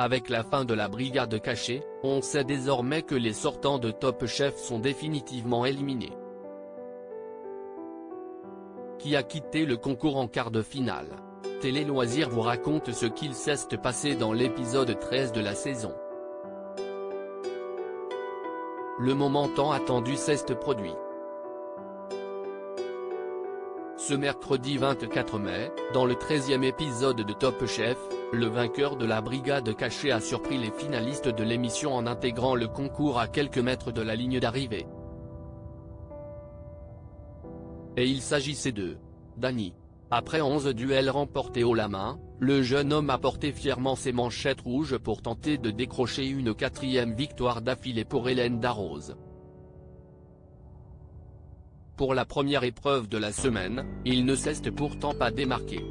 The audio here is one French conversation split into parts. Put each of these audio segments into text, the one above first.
Avec la fin de la brigade cachée, on sait désormais que les sortants de Top Chef sont définitivement éliminés. Qui a quitté le concours en quart de finale? Télé Loisirs vous raconte ce qu'il s'est passé dans l'épisode 13 de la saison. Le moment tant attendu s'est produit. Ce mercredi 24 mai, dans le 13e épisode de Top Chef, le vainqueur de la brigade cachée a surpris les finalistes de l'émission en intégrant le concours à quelques mètres de la ligne d'arrivée. Et il s'agissait de Danny. Après 11 duels remportés haut la main, le jeune homme a porté fièrement ses manchettes rouges pour tenter de décrocher une 4e victoire d'affilée pour Hélène Darroze. Pour la première épreuve de la semaine, il ne s'est pourtant pas démarqué.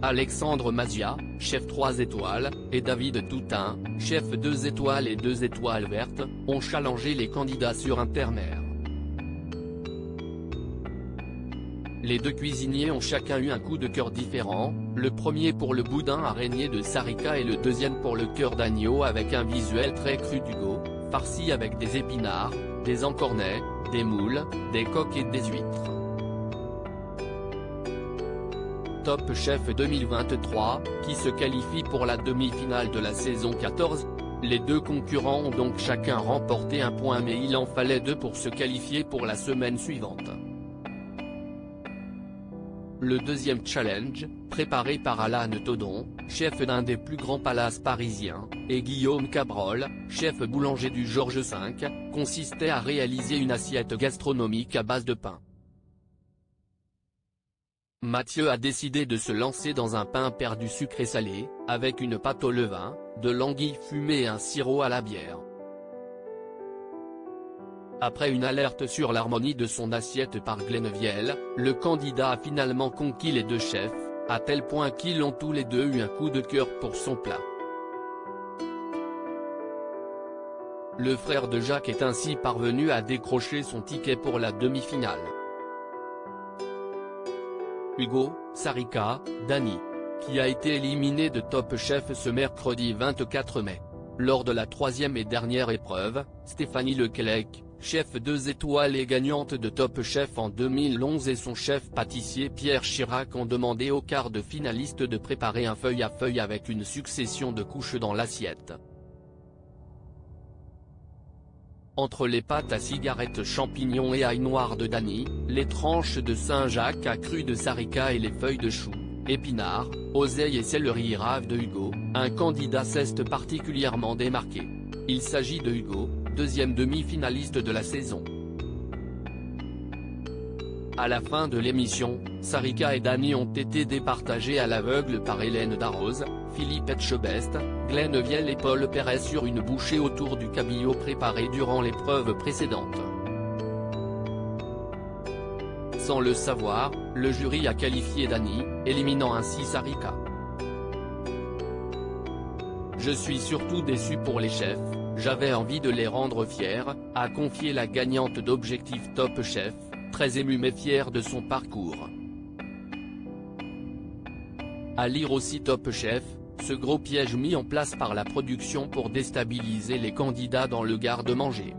Alexandre Mazia, chef 3 étoiles, et David Toutain, chef 2 étoiles et 2 étoiles vertes, ont challengé les candidats sur Intermère. Les deux cuisiniers ont chacun eu un coup de cœur différent, le premier pour le boudin araignée de Sarika et le deuxième pour le cœur d'agneau avec un visuel très cru d'Hugo, farci avec des épinards, des encornets, des moules, des coques et des huîtres. Top Chef 2023, qui se qualifie pour la demi-finale de la saison 14. Les deux concurrents ont donc chacun remporté un point mais il en fallait 2 pour se qualifier pour la semaine suivante. Le deuxième challenge, préparé par Alan Todon, chef d'un des plus grands palaces parisiens, et Guillaume Cabrol, chef boulanger du Georges V, consistait à réaliser une assiette gastronomique à base de pain. Mathieu a décidé de se lancer dans un pain perdu sucré-salé, avec une pâte au levain, de l'anguille fumée et un sirop à la bière. Après une alerte sur l'harmonie de son assiette par Glennevielle, le candidat a finalement conquis les deux chefs, à tel point qu'ils ont tous les deux eu un coup de cœur pour son plat. Le frère de Jacques est ainsi parvenu à décrocher son ticket pour la demi-finale. Hugo, Sarika, Danny, qui a été éliminé de Top Chef ce mercredi 24 mai. Lors de la 3e et dernière épreuve, Stéphanie Leclec, chef 2 étoiles et gagnante de Top Chef en 2011 et son chef pâtissier Pierre Chirac ont demandé aux quarts de finalistes de préparer un feuille à feuille avec une succession de couches dans l'assiette. Entre les pâtes à cigarette champignons et ail noir de Danny, les tranches de Saint-Jacques à cru de Sarika et les feuilles de chou, épinards, oseille et céleri rave de Hugo, un candidat s'est particulièrement démarqué. Il s'agit de Hugo, deuxième demi-finaliste de la saison. À la fin de l'émission, Sarika et Danny ont été départagés à l'aveugle par Hélène Darroze, Philippe Etchebest, Glennevielle et Paul Perret sur une bouchée autour du cabillaud préparé durant l'épreuve précédente. Sans le savoir, le jury a qualifié Danny, éliminant ainsi Sarika. Je suis surtout déçu pour les chefs, j'avais envie de les rendre fiers, a confié la gagnante d'Objectif Top Chef, très émue mais fière de son parcours. À lire aussi Top Chef, ce gros piège mis en place par la production pour déstabiliser les candidats dans le garde-manger.